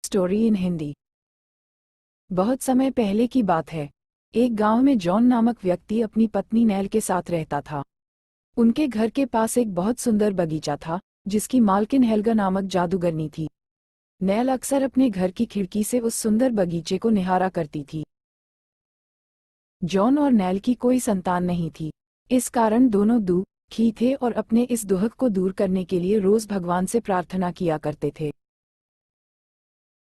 Story in Hindi. बहुत समय पहले की बात है। एक गांव में जॉन नामक व्यक्ति अपनी पत्नी नैल के साथ रहता था। उनके घर के पास एक बहुत सुंदर बगीचा था, जिसकी मालकिन हेल्गा नामक जादूगरनी थी। नैल अक्सर अपने घर की खिड़की से उस सुंदर बगीचे को निहारा करती थी। जॉन और नैल की कोई संतान नहीं थी। इस कारण दोनों दुखी थे और अपने इस दुख को दूर करने के लिए रोज भगवान से प्रार्थना किया करते थे।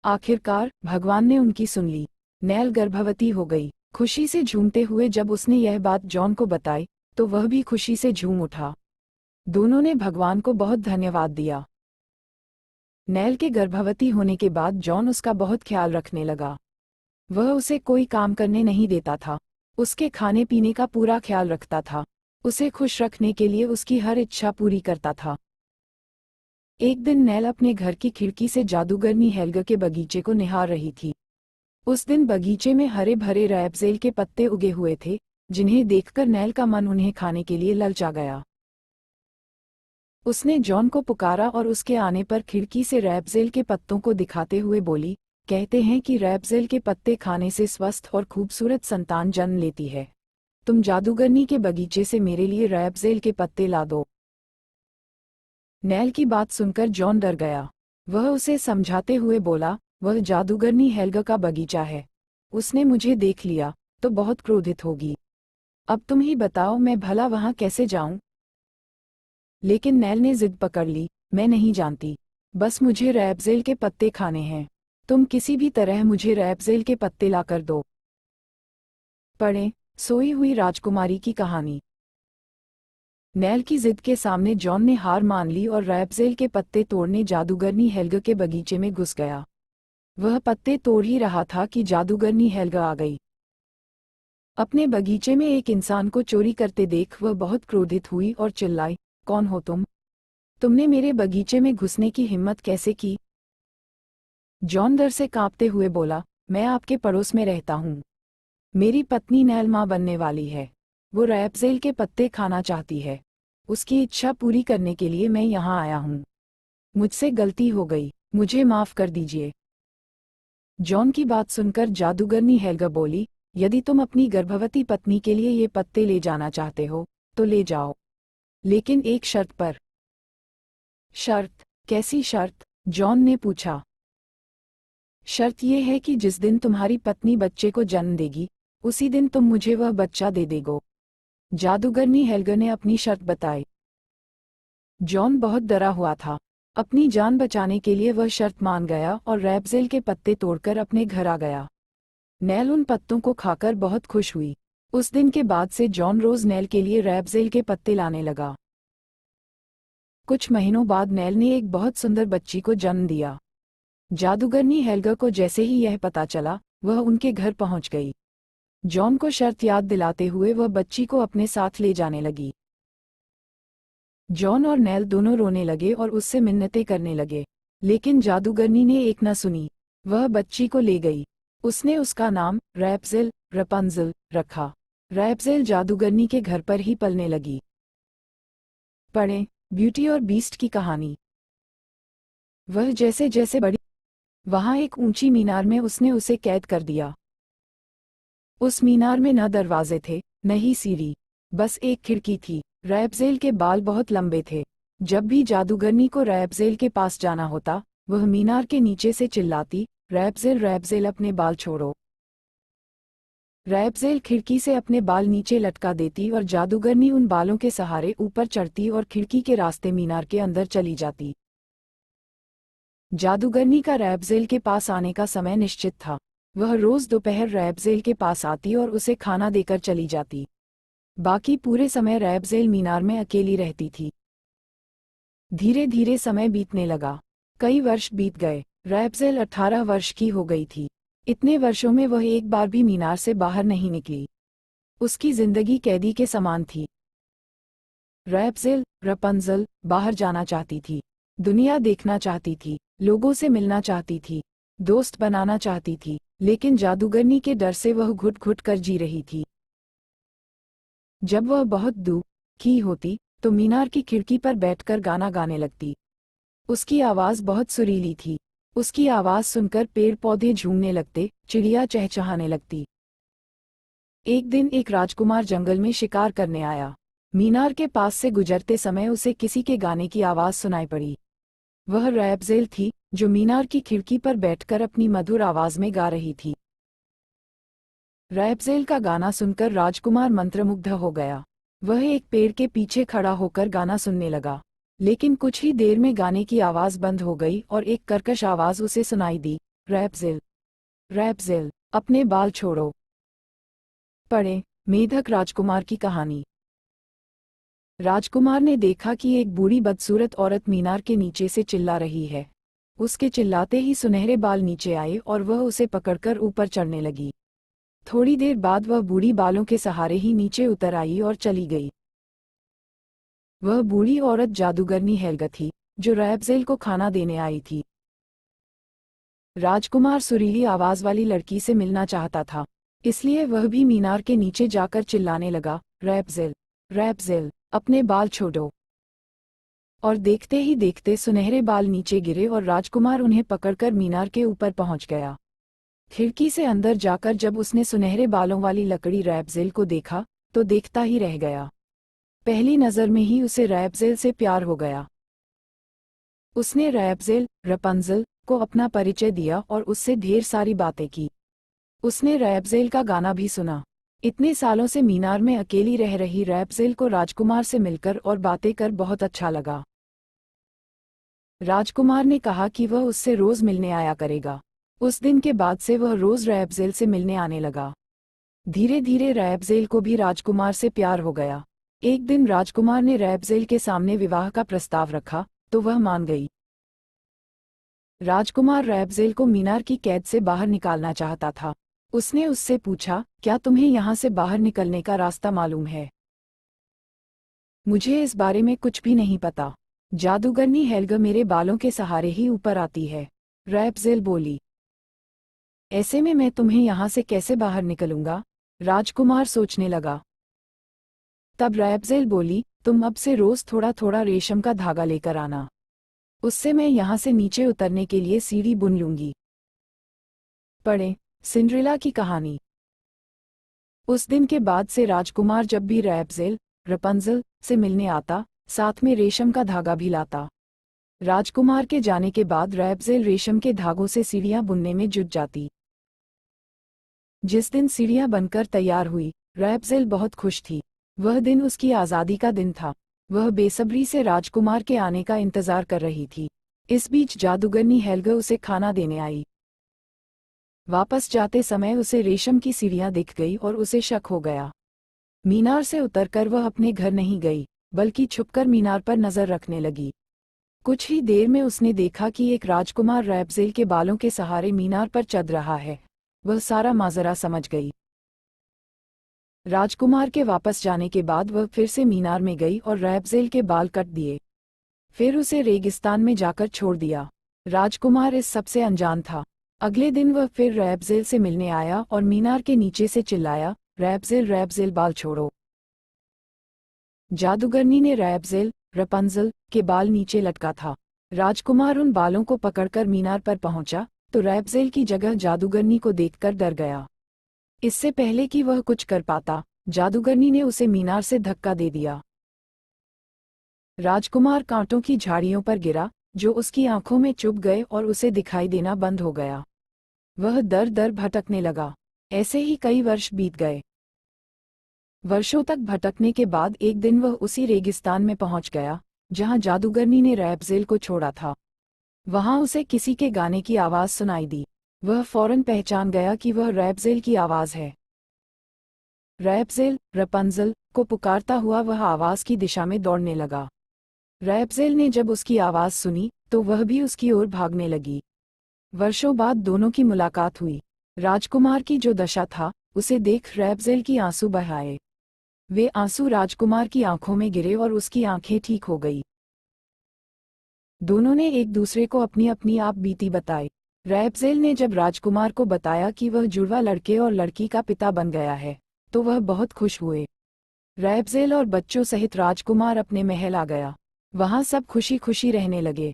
आखिरकार भगवान ने उनकी सुन ली। नैल गर्भवती हो गई। खुशी से झूमते हुए जब उसने यह बात जॉन को बताई, तो वह भी खुशी से झूम उठा। दोनों ने भगवान को बहुत धन्यवाद दिया। नैल के गर्भवती होने के बाद जॉन उसका बहुत ख्याल रखने लगा। वह उसे कोई काम करने नहीं देता था। उसके खाने पीने का पूरा ख्याल रखता था। उसे खुश रखने के लिए उसकी हर इच्छा पूरी करता था। एक दिन नैल अपने घर की खिड़की से जादूगरनी हेल्गा के बगीचे को निहार रही थी। उस दिन बगीचे में हरे भरे रैपज़ेल के पत्ते उगे हुए थे, जिन्हें देखकर नैल का मन उन्हें खाने के लिए ललचा गया। उसने जॉन को पुकारा और उसके आने पर खिड़की से रैपज़ेल के पत्तों को दिखाते हुए बोली, कहते हैं कि रैपज़ेल के पत्ते खाने से स्वस्थ और खूबसूरत संतान जन्म लेती है। तुम जादूगरनी के बगीचे से मेरे लिए रैपज़ेल के पत्ते ला दो। नैल की बात सुनकर जॉन डर गया। वह उसे समझाते हुए बोला, वह जादूगरनी हेल्गा का बगीचा है। उसने मुझे देख लिया तो बहुत क्रोधित होगी। अब तुम ही बताओ, मैं भला वहां कैसे जाऊं? लेकिन नैल ने जिद पकड़ ली, मैं नहीं जानती। बस मुझे रैपज़ेल के पत्ते खाने हैं। तुम किसी भी तरह मुझे रैपज़ेल के पत्ते लाकर दो। पढ़ें सोई हुई राजकुमारी की कहानी। नैल की जिद के सामने जॉन ने हार मान ली और रैपज़ेल के पत्ते तोड़ने जादूगरनी हेल्गा के बगीचे में घुस गया। वह पत्ते तोड़ ही रहा था कि जादूगरनी हेल्गा आ गई। अपने बगीचे में एक इंसान को चोरी करते देख वह बहुत क्रोधित हुई और चिल्लाई, कौन हो तुम? तुमने मेरे बगीचे में घुसने की हिम्मत कैसे की? जॉन डर से कांपते हुए बोला, मैं आपके पड़ोस में रहता हूँ। मेरी पत्नी नैल माँ बनने वाली है। वो रैपज़ेल के पत्ते खाना चाहती है। उसकी इच्छा पूरी करने के लिए मैं यहाँ आया हूँ। मुझसे गलती हो गई, मुझे माफ कर दीजिए। जॉन की बात सुनकर जादूगरनी हेल्गा बोली, यदि तुम अपनी गर्भवती पत्नी के लिए ये पत्ते ले जाना चाहते हो, तो ले जाओ। लेकिन एक शर्त पर। शर्त? कैसी शर्त? जॉन ने पूछा। शर्त यह है कि जिस दिन तुम्हारी पत्नी बच्चे को जन्म देगी, उसी दिन तुम मुझे वह बच्चा दे देगो। जादूगरनी हेल्गा ने अपनी शर्त बताई। जॉन बहुत डरा हुआ था। अपनी जान बचाने के लिए वह शर्त मान गया और रैपज़ेल के पत्ते तोड़कर अपने घर आ गया। नैल उन पत्तों को खाकर बहुत खुश हुई। उस दिन के बाद से जॉन रोज नैल के लिए रैपज़ेल के पत्ते लाने लगा। कुछ महीनों बाद नैल ने एक बहुत सुंदर बच्ची को जन्म दिया। जादूगरनी हेल्गा को जैसे ही यह पता चला, वह उनके घर पहुंच गई। जॉन को शर्त याद दिलाते हुए वह बच्ची को अपने साथ ले जाने लगी। जॉन और नैल दोनों रोने लगे और उससे मिन्नतें करने लगे, लेकिन जादूगरनी ने एक न सुनी। वह बच्ची को ले गई। उसने उसका नाम रैपज़ेल रपंज़ल रखा। रैपज़ेल जादूगरनी के घर पर ही पलने लगी। पढ़ें ब्यूटी और बीस्ट की कहानी। वह जैसे जैसे बड़ी, वहां एक ऊंची मीनार में उसने उसे कैद कर दिया। उस मीनार में न दरवाजे थे, न ही सीढ़ी, बस एक खिड़की थी। रैपज़ेल के बाल बहुत लंबे थे। जब भी जादूगरनी को रैपज़ेल के पास जाना होता, वह मीनार के नीचे से चिल्लाती, रैपज़ेल रैपज़ेल अपने बाल छोड़ो। रैपज़ेल खिड़की से अपने बाल नीचे लटका देती और जादूगरनी उन बालों के सहारे ऊपर चढ़ती और खिड़की के रास्ते मीनार के अंदर चली जाती। जादूगरनी का रैपज़ेल के पास आने का समय निश्चित था। वह रोज दोपहर रैपज़ेल के पास आती और उसे खाना देकर चली जाती। बाकी पूरे समय रैपज़ेल मीनार में अकेली रहती थी। धीरे धीरे समय बीतने लगा। कई वर्ष बीत गए। रैपज़ेल 18 वर्ष की हो गई थी। इतने वर्षों में वह एक बार भी मीनार से बाहर नहीं निकली। उसकी जिंदगी कैदी के समान थी। रैपज़ेल रपंज़ल बाहर जाना चाहती थी, दुनिया देखना चाहती थी, लोगों से मिलना चाहती थी, दोस्त बनाना चाहती थी, लेकिन जादूगरनी के डर से वह घुट घुट कर जी रही थी। जब वह बहुत दुखी होती, तो मीनार की खिड़की पर बैठकर गाना गाने लगती। उसकी आवाज़ बहुत सुरीली थी। उसकी आवाज सुनकर पेड़ पौधे झूमने लगते, चिड़िया चहचहाने लगती। एक दिन एक राजकुमार जंगल में शिकार करने आया। मीनार के पास से गुजरते समय उसे किसी के गाने की आवाज सुनाई पड़ी। वह रैपज़ेल थी, जो मीनार की खिड़की पर बैठकर अपनी मधुर आवाज में गा रही थी। रैपज़ेल का गाना सुनकर राजकुमार मंत्रमुग्ध हो गया। वह एक पेड़ के पीछे खड़ा होकर गाना सुनने लगा। लेकिन कुछ ही देर में गाने की आवाज बंद हो गई और एक कर्कश आवाज उसे सुनाई दी, रैपज़ेल, रैपज़ेल, अपने बाल छोड़ो। पढ़ें, मेढक राजकुमार की कहानी। राजकुमार ने देखा कि एक बूढ़ी बदसूरत औरत मीनार के नीचे से चिल्ला रही है। उसके चिल्लाते ही सुनहरे बाल नीचे आए और वह उसे पकड़कर ऊपर चढ़ने लगी। थोड़ी देर बाद वह बूढ़ी बालों के सहारे ही नीचे उतर आई और चली गई। वह बूढ़ी औरत जादूगरनी हेल्गा थी, जो रैपज़ेल को खाना देने आई थी। राजकुमार सुरीली आवाज वाली लड़की से मिलना चाहता था, इसलिए वह भी मीनार के नीचे जाकर चिल्लाने लगा, रैपज़ेल, रैपज़ेल, अपने बाल छोड़ो। और देखते ही देखते सुनहरे बाल नीचे गिरे और राजकुमार उन्हें पकड़कर मीनार के ऊपर पहुंच गया। खिड़की से अंदर जाकर जब उसने सुनहरे बालों वाली लकड़ी रैपज़ेल को देखा, तो देखता ही रह गया। पहली नज़र में ही उसे रैपज़ेल से प्यार हो गया। उसने रैपज़ेल, रपंज़ल, को अपना परिचय दिया और उससे ढेर सारी बातें की। उसने रैपज़ेल का गाना भी सुना। इतने सालों से मीनार में अकेली रह रही रैपज़ेल को राजकुमार से मिलकर और बातें कर बहुत अच्छा लगा। राजकुमार ने कहा कि वह उससे रोज मिलने आया करेगा। उस दिन के बाद से वह रोज रैपज़ेल से मिलने आने लगा। धीरे धीरे रैपज़ेल को भी राजकुमार से प्यार हो गया। एक दिन राजकुमार ने रैपज़ेल के सामने विवाह का प्रस्ताव रखा, तो वह मान गई। राजकुमार रैपज़ेल को मीनार की कैद से बाहर निकालना चाहता था। उसने उससे पूछा, क्या तुम्हें यहाँ से बाहर निकलने का रास्ता मालूम है? मुझे इस बारे में कुछ भी नहीं पता। जादूगरनी हेल्गा मेरे बालों के सहारे ही ऊपर आती है, रैपज़ेल बोली। ऐसे में मैं तुम्हें यहाँ से कैसे बाहर निकलूंगा? राजकुमार सोचने लगा। तब रैपज़ेल बोली, तुम अब से रोज थोड़ा थोड़ा रेशम का धागा लेकर आना। उससे मैं यहाँ से नीचे उतरने के लिए सीढ़ी बुन लूंगी। पढ़ें, सिंड्रेला की कहानी। उस दिन के बाद से राजकुमार जब भी रैपज़ेल, रपंज़ल, से मिलने आता, साथ में रेशम का धागा भी लाता। राजकुमार के जाने के बाद रैपज़ेल रेशम के धागों से सीढ़ियां बुनने में जुट जाती। जिस दिन सीढ़ियां बनकर तैयार हुई, रैपज़ेल बहुत खुश थी। वह दिन उसकी आज़ादी का दिन था। वह बेसब्री से राजकुमार के आने का इंतजार कर रही थी। इस बीच जादूगरनी हेल्गा उसे खाना देने आई। वापस जाते समय उसे रेशम की सीढ़ियां दिख गई और उसे शक हो गया। मीनार से उतरकर वह अपने घर नहीं गई, बल्कि छुपकर मीनार पर नजर रखने लगी। कुछ ही देर में उसने देखा कि एक राजकुमार रैपज़ेल के बालों के सहारे मीनार पर चढ़ रहा है। वह सारा माजरा समझ गई। राजकुमार के वापस जाने के बाद वह फिर से मीनार में गई और रैपज़ेल के बाल कट दिए। फिर उसे रेगिस्तान में जाकर छोड़ दिया। राजकुमार इस सबसे अनजान था। अगले दिन वह फिर रैपज़ेल से मिलने आया और मीनार के नीचे से चिल्लाया, रैपज़ेल, रैपज़ेल, बाल छोड़ो। जादूगरनी ने रैपज़ेल, रपंज़ल, के बाल नीचे लटका था। राजकुमार उन बालों को पकड़कर मीनार पर पहुंचा, तो रैपज़ेल की जगह जादूगरनी को देखकर डर गया। इससे पहले कि वह कुछ कर पाता, जादूगरनी ने उसे मीनार से धक्का दे दिया। राजकुमार कांटों की झाड़ियों पर गिरा, जो उसकी आंखों में चुभ गए और उसे दिखाई देना बंद हो गया। वह दर दर भटकने लगा। ऐसे ही कई वर्ष बीत गए। वर्षों तक भटकने के बाद एक दिन वह उसी रेगिस्तान में पहुंच गया, जहां जादूगरनी ने रैपज़ेल को छोड़ा था। वहां उसे किसी के गाने की आवाज सुनाई दी। वह फौरन पहचान गया कि वह रैपज़ेल की आवाज है। रैपज़ेल, रपंज़ल, को पुकारता हुआ वह आवाज की दिशा में दौड़ने लगा। रैपज़ेल ने जब उसकी आवाज सुनी, तो वह भी उसकी ओर भागने लगी। वर्षों बाद दोनों की मुलाकात हुई। राजकुमार की जो दशा था, उसे देख रैपज़ेल की आंसू बह आए। वे आंसू राजकुमार की आंखों में गिरे और उसकी आंखें ठीक हो गई। दोनों ने एक दूसरे को अपनी अपनी आप बीती बताई। रैपज़ेल ने जब राजकुमार को बताया कि वह जुड़वा लड़के और लड़की का पिता बन गया है, तो वह बहुत खुश हुए। रैपज़ेल और बच्चों सहित राजकुमार अपने महल आ गया। वहां सब खुशी खुशी रहने लगे।